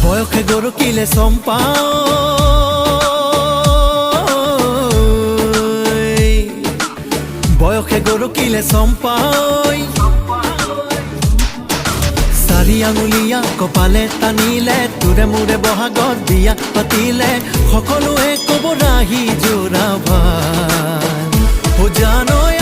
বয়সে গৰু কিলে চম্পা বয়সে গৰু কিলে চম্পা চাৰি আঙুলিয়া কপালে টানিলে তোৰে মোৰে বহাগত বিয়া পাতিলে সকলোৱে ক'ব ৰাহি জোৰা ভাল জানৈ